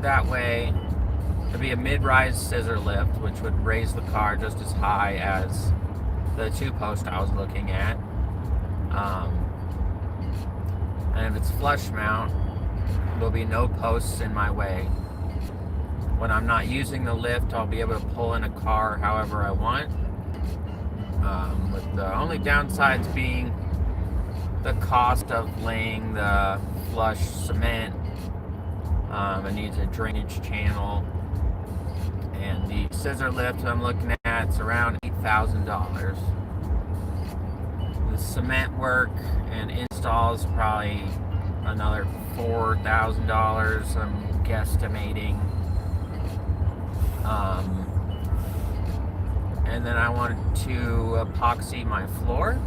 That way, it'd be a mid-rise scissor lift, which would raise the car just as high as the two post I was looking at. And if it's flush mount, there'll be no posts in my way. When I'm not using the lift, I'll be able to pull in a car however I want. With the only downsides being the cost of laying the flush cement. It needs a drainage channel. And the scissor lift I'm looking at is around $8,000. The cement work and installs probably another $4,000, I'm guesstimating. And then I wanted to epoxy my floor.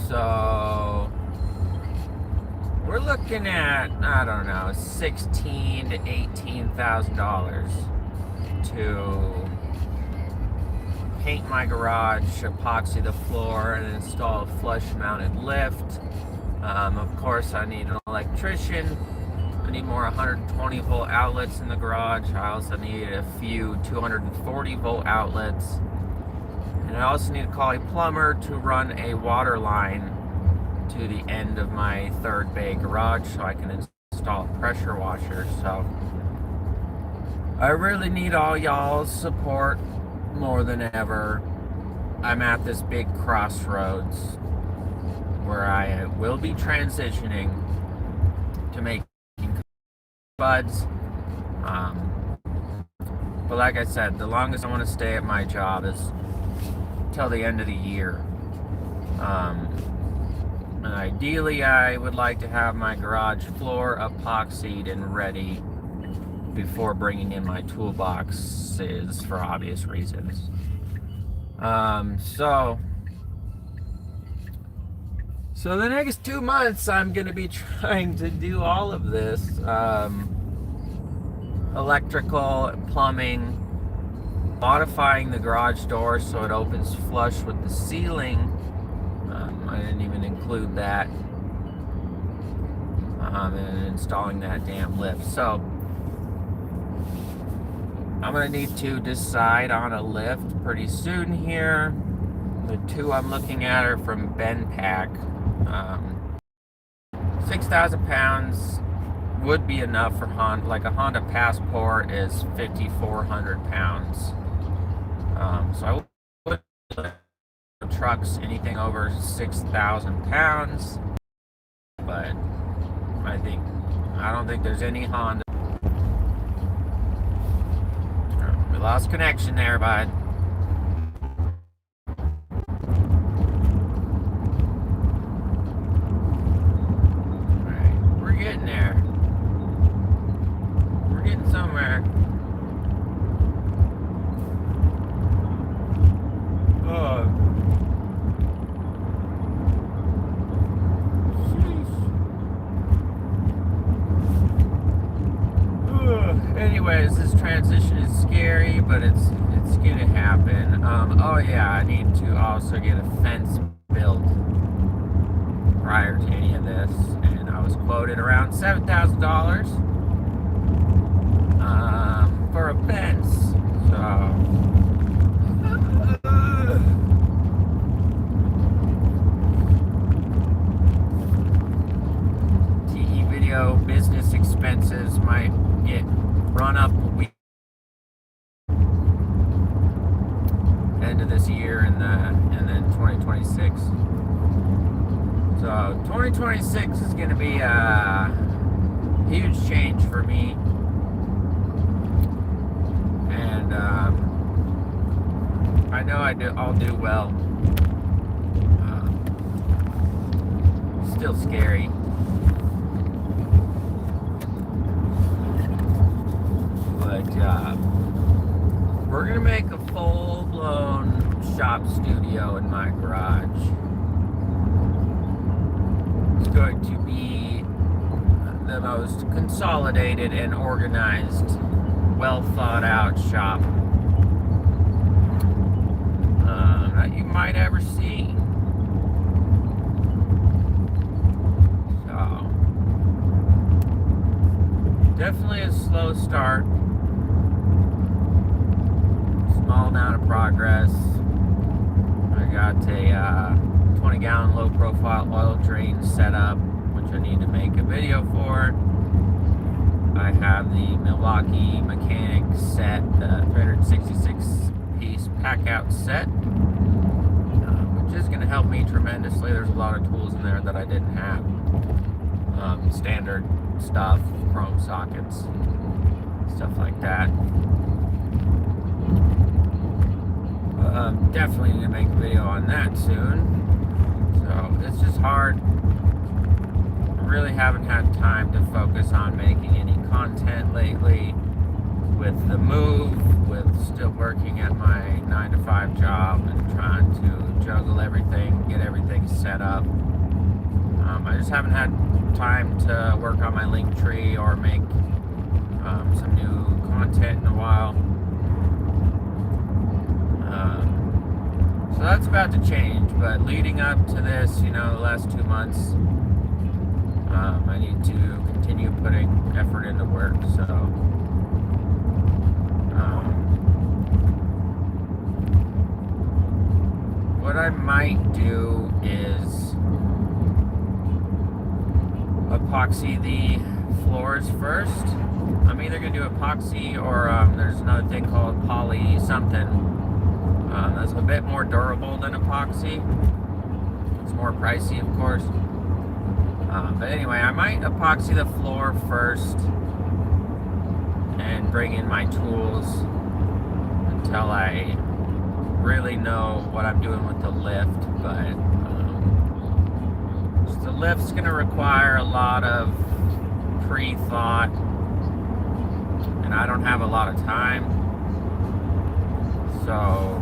So we're looking at, I don't know, $16,000 to $18,000 to paint my garage, epoxy the floor, and install a flush-mounted lift. Of course, I need an electrician. I need more 120-volt outlets in the garage. I also need a few 240-volt outlets. And I also need to call a plumber to run a water line to the end of my third bay garage so I can install a pressure washer. So I really need all y'all's support more than ever. I'm at this big crossroads where I will be transitioning to making buds. But like I said, the longest I want to stay at my job is till the end of the year. And ideally, I would like to have my garage floor epoxied and ready before bringing in my toolboxes for obvious reasons. So the next 2 months, I'm going to be trying to do all of this. Electrical, plumbing, modifying the garage door so it opens flush with the ceiling. I didn't even include that. And installing that damn lift. So I'm going to need to decide on a lift pretty soon here. The two I'm looking at are from Benpack. 6,000 pounds would be enough for Honda. Like a Honda Passport is 5,400 pounds. So I would trucks anything over 6,000 pounds, but I don't think there's any Honda. We lost connection there, bud. Alright, we're getting there. We're getting somewhere. Anyways, this transition is scary, but it's gonna happen. Oh yeah, I need to also get a fence built prior to any of this, and I was quoted around $7,000 for a fence. So TE video business expenses might get run up a week end of this year and then 2026. So 2026 is going to be a huge change for me, and I know I'll do well. Still scary. But we're gonna make a full-blown shop studio in my garage. It's going to be the most consolidated and organized, well-thought-out shop that you might ever see. So Definitely a slow start. Small amount of progress. I got a 20-gallon low-profile oil drain set up, which I need to make a video for. I have the Milwaukee Mechanic set, the 366-piece pack-out set, which is going to help me tremendously. There's a lot of tools in there that I didn't have. Standard stuff, chrome sockets, stuff like that. Definitely need to make a video on that soon. So it's just hard. I really haven't had time to focus on making any content lately with the move, with still working at my 9-to-5 job and trying to juggle everything, get everything set up. I just haven't had time to work on my link tree or make some new content in a while. So that's about to change, but leading up to this, the last 2 months, I need to continue putting effort into work. So what I might do is epoxy the floors first. I'm either going to do epoxy or there's another thing called poly something. That's a bit more durable than epoxy. It's more pricey, of course. But anyway, I might epoxy the floor first and bring in my tools until I really know what I'm doing with the lift. But the lift's going to require a lot of pre-thought, and I don't have a lot of time. So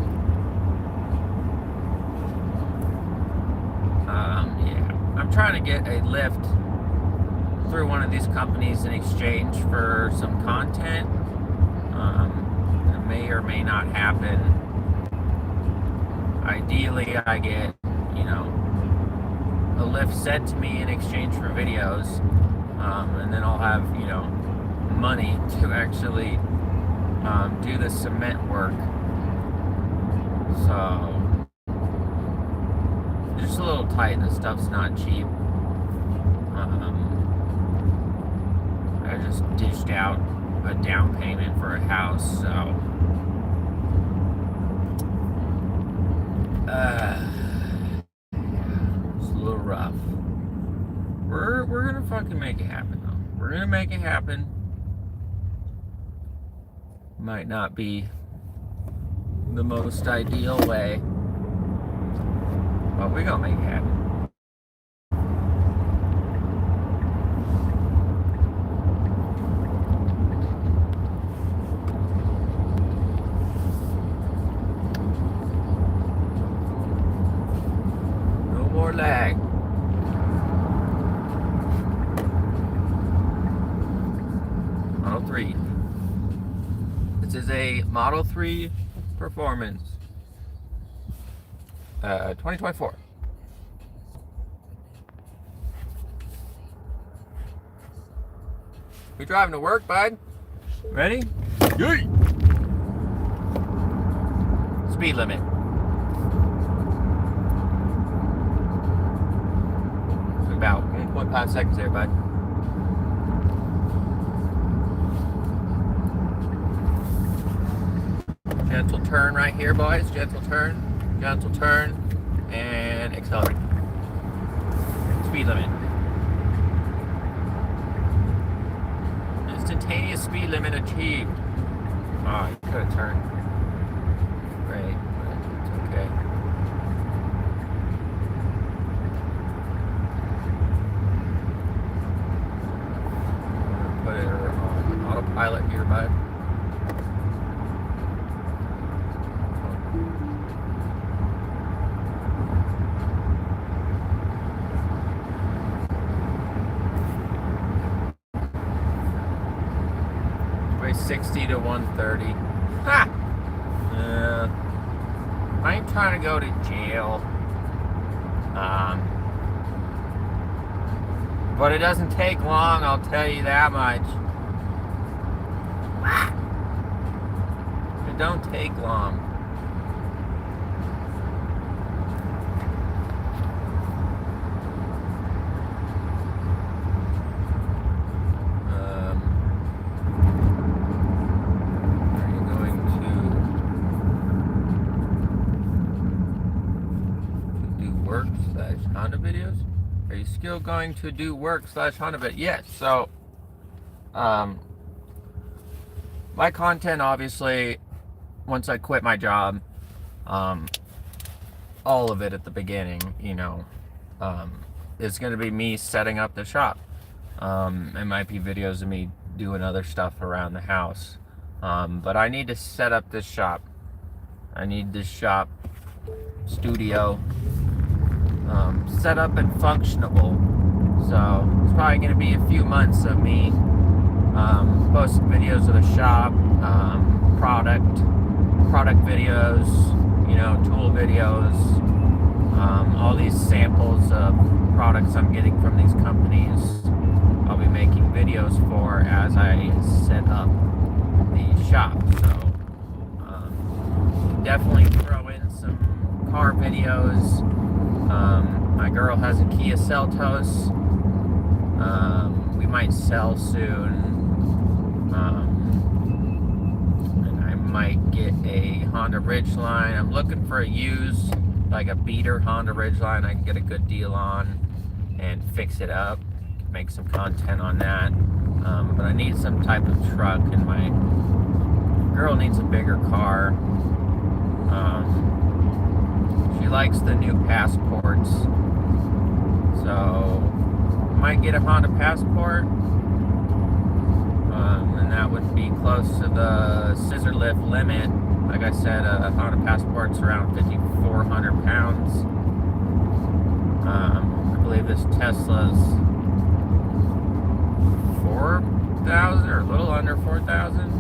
I'm trying to get a lift through one of these companies in exchange for some content. It may or may not happen. Ideally, I get, a lift sent to me in exchange for videos, and then I'll have, money to actually do the cement work. So just a little tight. This stuff's not cheap. I just dished out a down payment for a house, so it's a little rough. We're gonna fucking make it happen, though. We're gonna make it happen. Might not be the most ideal way, but we're gonna make it happen. No more lag. Model 3. This is a Model 3 Performance 2024. We driving to work, bud? Ready? Yay! Speed limit. About 1.5 seconds there, bud. Gentle turn right here, boys. Gentle turn, and accelerate. Speed limit. Instantaneous speed limit achieved. Oh, you could have turned. Great, but it's okay. Put it on autopilot here, bud. 60 to 130. Ha! I ain't trying to go to jail. But it doesn't take long, I'll tell you that much. It don't take long. Are you going to do work / Honda videos? Are you still going to do work / Honda videos? Yes. So, my content, obviously, once I quit my job, all of it at the beginning, is going to be me setting up the shop. It might be videos of me doing other stuff around the house. But I need to set up this shop. I need this shop studio set up and functionable. So it's probably going to be a few months of me posting videos of the shop, product videos, tool videos, all these samples of products I'm getting from these companies. I'll be making videos for as I set up the shop. So definitely throw in some car videos. My girl has a Kia Seltos. We might sell soon. And I might get a Honda Ridgeline. I'm looking for a used, like a beater Honda Ridgeline I can get a good deal on and fix it up. Make some content on that. But I need some type of truck, and my girl needs a bigger car. She likes the new Passports, so I might get a Honda Passport, and that would be close to the scissor lift limit. Like I said, a Honda Passport's around 5,400 pounds. I believe this Tesla's 4,000 or a little under 4,000.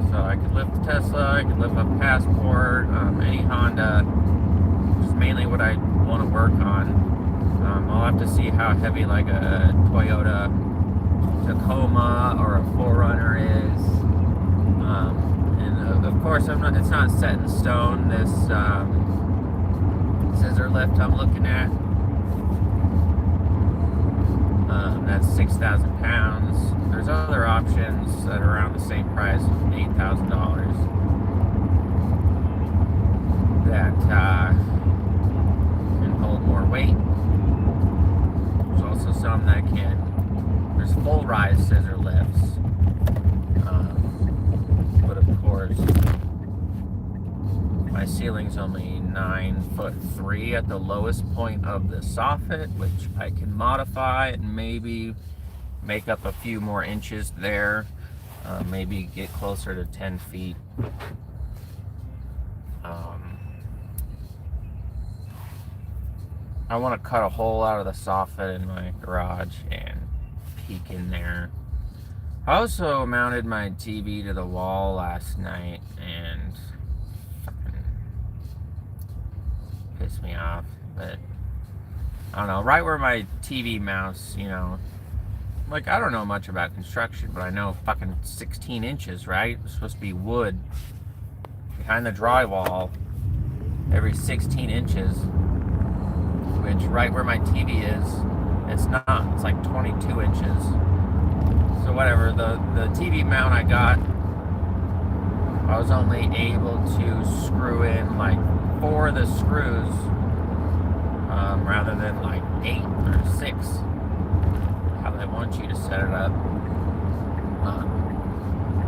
So I could lift the Tesla, I could lift a Passport, any Honda, which is mainly what I want to work on. I'll have to see how heavy like a Toyota Tacoma or a 4Runner is. And of course, it's not set in stone, this scissor lift I'm looking at. That's 6,000 pounds. There's other options that are around the same price, $8,000. That can hold more weight. There's also some that can. There's full rise scissor lifts. But of course, my ceiling's only 9'3" at the lowest point of the soffit, which I can modify and maybe make up a few more inches there. Maybe get closer to 10 feet. I want to cut a hole out of the soffit in my garage and peek in there. I also mounted my TV to the wall last night and fucking pissed me off. But I don't know, right where my TV mounts, like, I don't know much about construction, but I know fucking 16 inches, right? It's supposed to be wood behind the drywall every 16 inches, which right where my TV is, it's not. It's like 22 inches. So whatever, the TV mount I got, I was only able to screw in like 4 of the screws, rather than like 8 or 6. How they want you to set it up.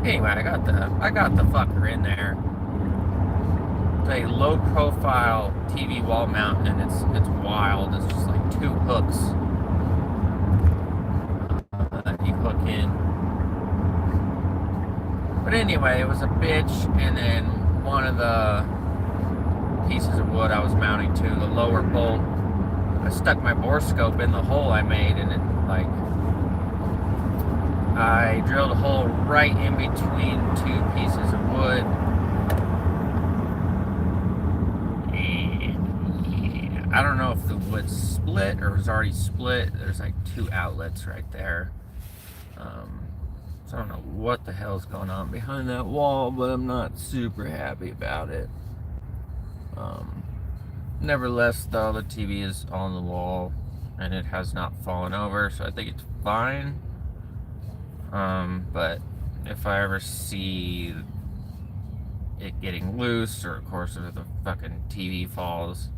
Anyway, I got the fucker in there. It's a low profile TV wall mount, and it's wild. It's just like 2 hooks that you hook in. But anyway, it was a bitch, and then one of the pieces of wood I was mounting to, the lower bolt, I stuck my borescope in the hole I made, and it I drilled a hole right in between 2 pieces of wood. And yeah, I don't know if the wood split or was already split. There's like 2 outlets right there. So I don't know what the hell's going on behind that wall, but I'm not super happy about it. Nevertheless, though, the TV is on the wall and it has not fallen over, so I think it's fine. But if I ever see it getting loose, or of course if the fucking TV falls,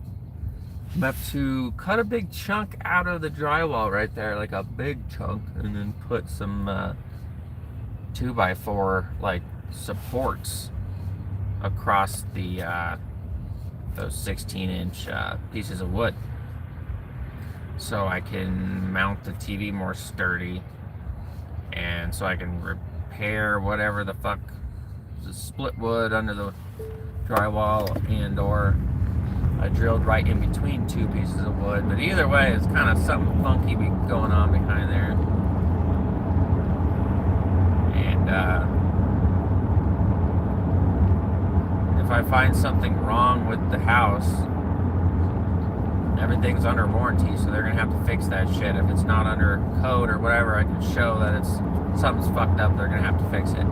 I have to cut a big chunk out of the drywall right there, like a big chunk, and then put some 2x4 like supports across the those 16-inch pieces of wood, so I can mount the TV more sturdy, and so I can repair whatever the fuck the split wood under the drywall, and or I drilled right in between two pieces of wood. But either way, it's kind of something funky going on behind there. And if I find something wrong with the house, everything's under warranty, so they're gonna have to fix that shit. If it's not under code or whatever, I can show that it's something's fucked up. They're gonna have to fix it.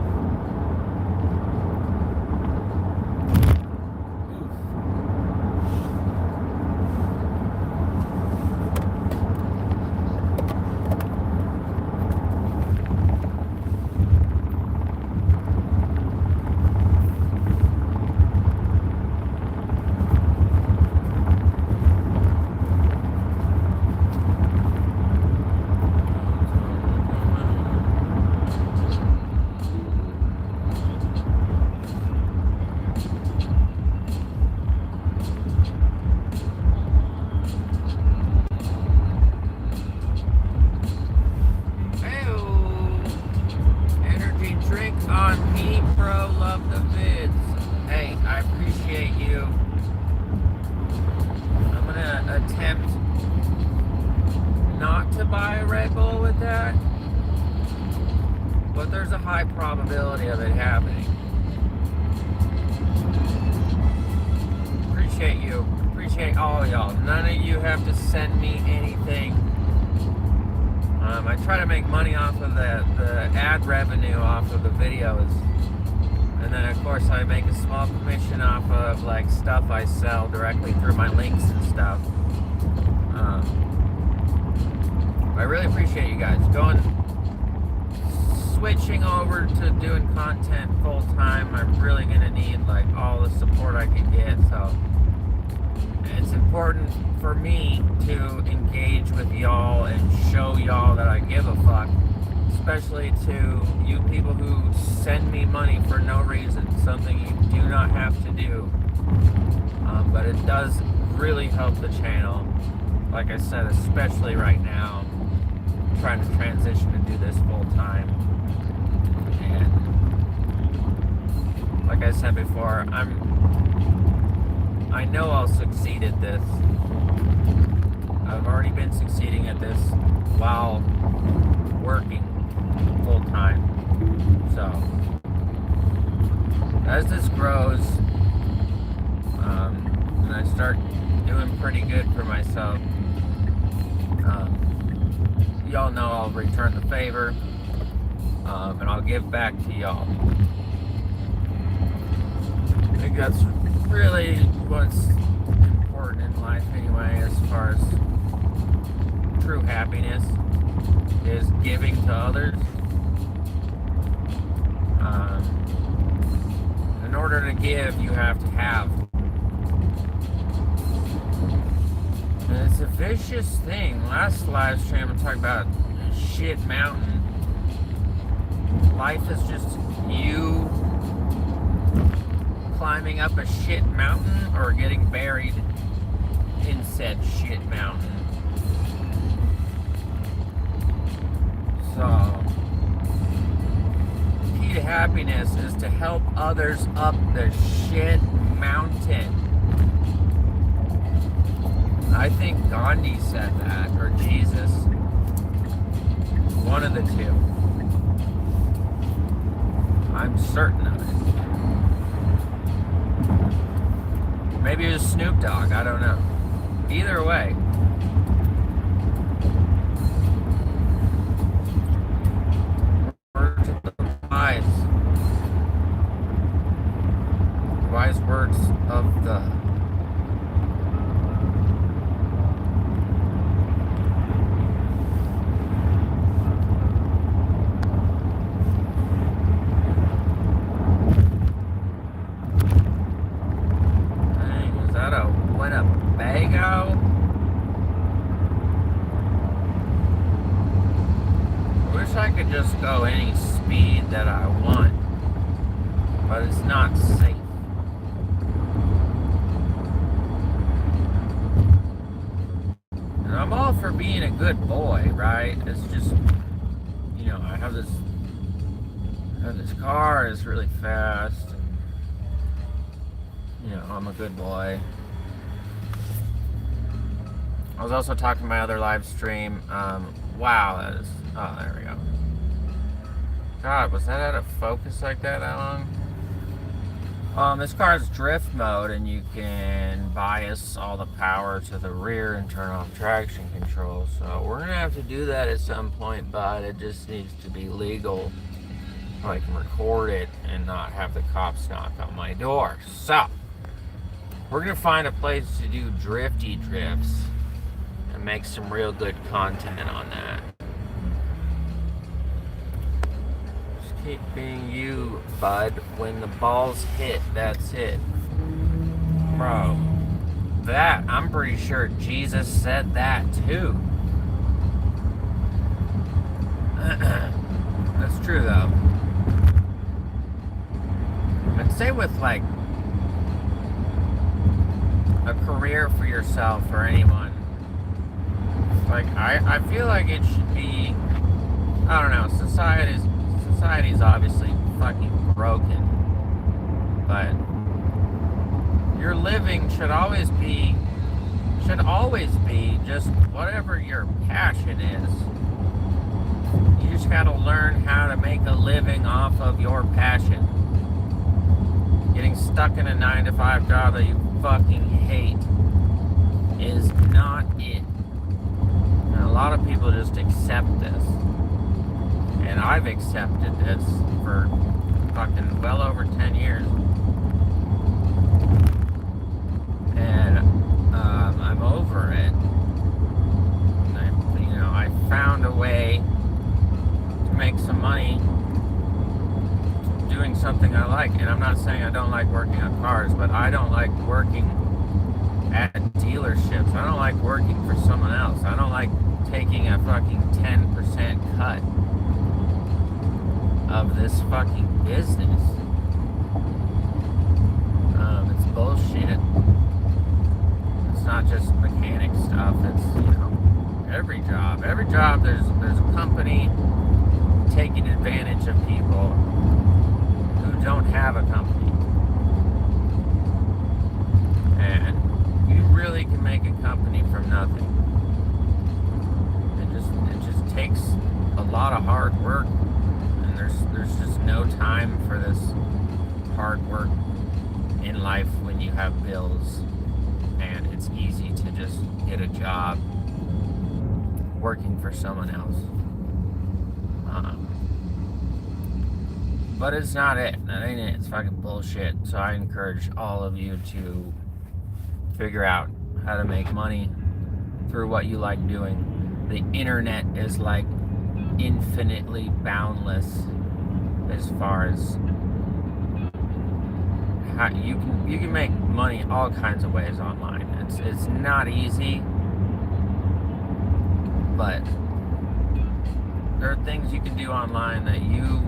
On me, bro, love the vids. Hey, I appreciate you. I'm gonna attempt not to buy a Red Bull with that, but there's a high probability of it happening. Appreciate you. Appreciate all y'all. None of you have to send me anything. I try to make money off of the ad revenue off of the videos, and then of course I make a small commission off of like stuff I sell directly through my links and stuff. I really appreciate you guys switching over to doing content full time. I'm really gonna need like all the support I can get, so it's important for me to engage with y'all and show y'all that I give a fuck, especially to you people who send me money for no reason, something you do not have to do, but it does really help the channel. Like I said, especially right now, I'm trying to transition to do this full time, and like I said before, I know I'll succeed at this. I've already been succeeding at this while working full time. So, as this grows, and I start doing pretty good for myself, y'all know I'll return the favor, and I'll give back to y'all. I think that's really what's important in life anyway, as far as true happiness is giving to others. In order to give, you have to have. And it's a vicious thing. Last live stream I talked about shit mountain. Life is just you climbing up a shit mountain or getting buried in said shit mountain. So, the key to happiness is to help others up the shit mountain. I think Gandhi said that, or Jesus. One of the two. I'm certain of it. Maybe it was Snoop Dogg, I don't know. Either way, we're to I could just go any speed that I want, but it's not safe. And I'm all for being a good boy, right? It's just, I have this car, it's really fast. I'm a good boy. I was also talking to my other live stream. Wow, that is. Oh, there we go. God, was that out of focus like that long? This car is drift mode, and you can bias all the power to the rear and turn off traction control. So we're gonna have to do that at some point, but it just needs to be legal, so I can record it and not have the cops knock on my door. So we're gonna find a place to do drifty drifts and make some real good content on that. Just keep being you, bud. When the balls hit, that's it. Bro, that, I'm pretty sure Jesus said that too. That's true though. But say with like a career for yourself or anyone, like I feel like it should be, I don't know, society's obviously fucking broken, but your living should always be just whatever your passion is. You just gotta learn how to make a living off of your passion. Getting stuck in a 9-to-5 job that you fucking hate is not it. And a lot of people just accept this. And I've accepted this for fucking well over 10 years. And I'm over it. I found a way to make some money doing something I like. And I'm not saying I don't like working on cars, but I don't like working at dealerships. I don't like working for someone else. I don't like taking a fucking 10% cut of this fucking business. It's bullshit. It's not just mechanic stuff. It's, every job. Every job there's a company taking advantage of people who don't have a company. And you really can make a company from nothing. It just takes a lot of hard work, and there's just no time for this hard work in life when you have bills, and it's easy to just get a job working for someone else. But it's not it. That ain't it. It's fucking bullshit. So I encourage all of you to figure out how to make money through what you like doing. The internet is like infinitely boundless as far as how you can make money all kinds of ways online. It's not easy, but there are things you can do online that you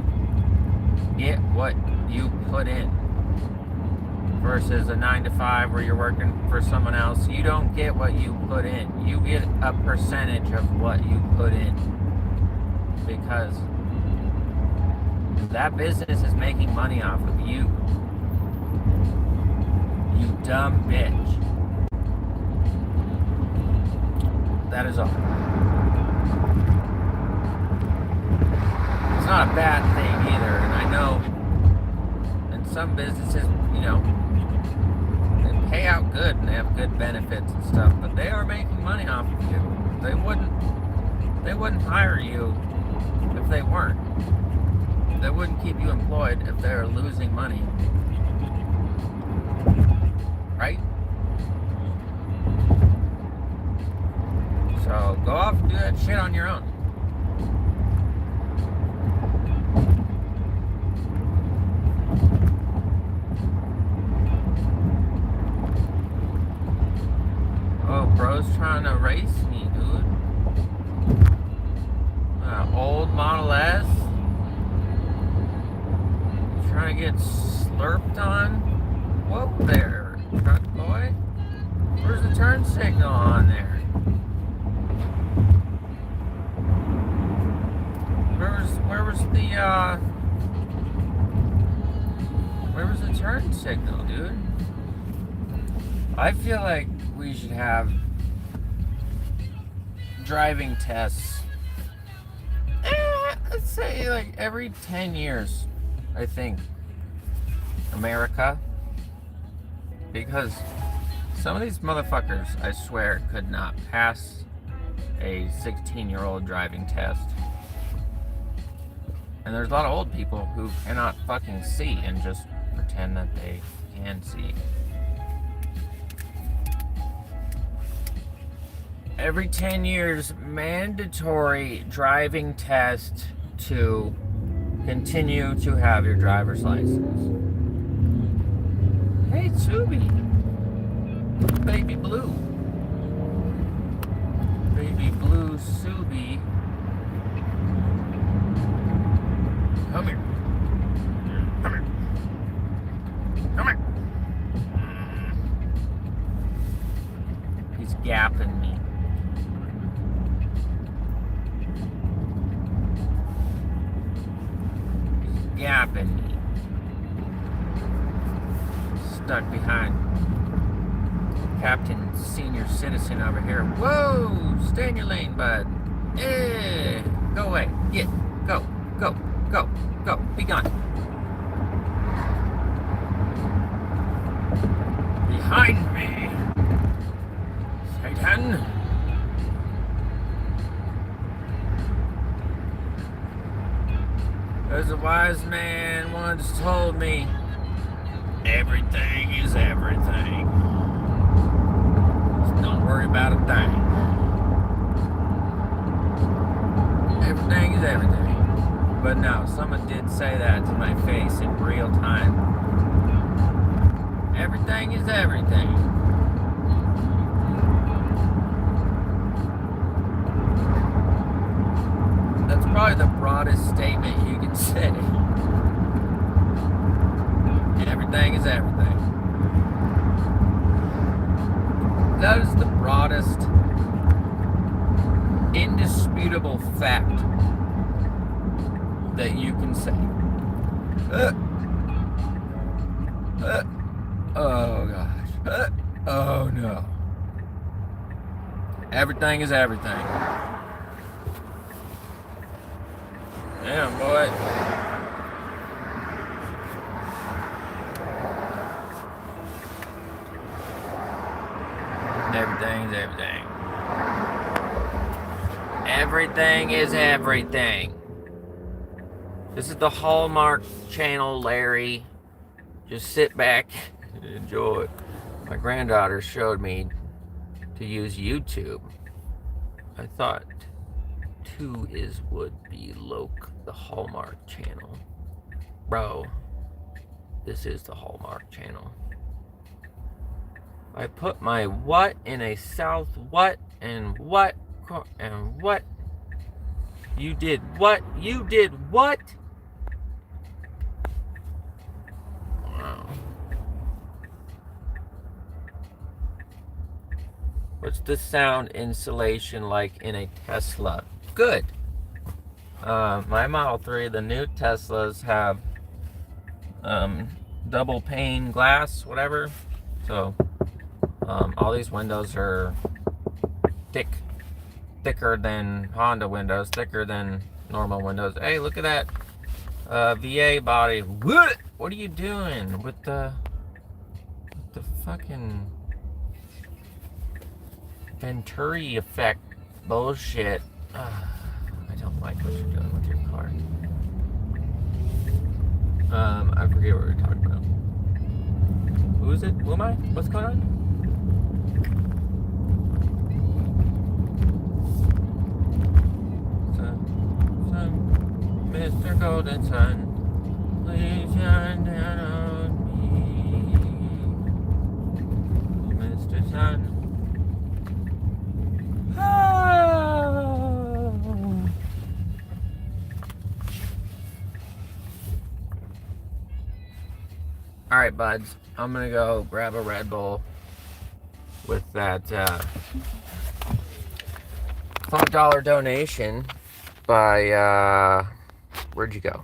get what you put in, versus a 9-to-5 where you're working for someone else. You don't get what you put in. You get a percentage of what you put in, because that business is making money off of you. You dumb bitch. That is all. It's not a bad thing either, and I know in some businesses, they pay out good and they have good benefits and stuff, but they are making money off of you. They wouldn't hire you if they weren't. They wouldn't keep you employed if they're losing money. Right? So go off and do that shit on your own. Oh, bro's trying to race me, dude. Old old Model S? Trying to get slurped on? Whoa there, truck boy. Where's the turn signal on there? Where was the turn signal, dude? I feel like we should have driving tests. Let's say like every 10 years, I think. America. Because some of these motherfuckers, I swear, could not pass a 16-year-old driving test. And there's a lot of old people who cannot fucking see and just pretend that they can see. Every 10 years, mandatory driving test to continue to have your driver's license. Hey, Tsubi. Baby Blue. Baby Blue Tsubi. Come here. Come here. Come here. He's gapping me. He's gapping me. Stuck behind Captain Senior Citizen over here. Whoa! Stay in your lane, bud. Eh! Go away. Get. Go. Go. Go. Go. Be gone. Behind me. Satan. As a wise man once told me, everything is everything. Just don't worry about a thing. Everything is everything. But no, someone did say that to my face in real time. Everything is everything. That's probably the broadest statement you can say. Everything is everything. That is the broadest, indisputable fact that you can say. Oh gosh. Oh no. Everything is everything. Damn, boy. Everything is everything. Everything is everything. This is the Hallmark Channel, Larry. Just sit back and enjoy. My granddaughter showed me to use YouTube. I thought 2 would be Loke, the Hallmark Channel. Bro, this is the Hallmark Channel. I put my what in a south what and what and what. You did what? You did what? Wow. What's the sound insulation like in a Tesla? Good. My Model 3, the new Teslas have double pane glass, whatever. So all these windows are thicker than Honda windows, thicker than normal windows. Hey, look at that VA body. What are you doing with the fucking Venturi effect bullshit? I don't like what you're doing with your car. I forget what we were talking about. Who is it? Who am I? What's going on? Mr. Golden Sun, please shine down on me, Mr. Sun. Oh. All right, buds. I'm gonna go grab a Red Bull with that $5 donation by where'd you go?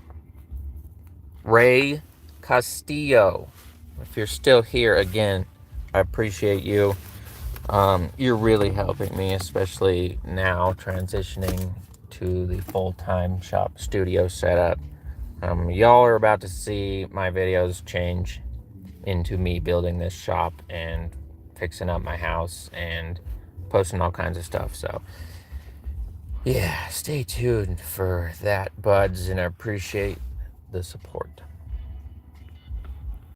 Ray Castillo. If you're still here, again, I appreciate you. You're really helping me, especially now transitioning to the full-time shop studio setup. Y'all are about to see my videos change into me building this shop and fixing up my house and posting all kinds of stuff. So yeah, stay tuned for that, buds, and I appreciate the support.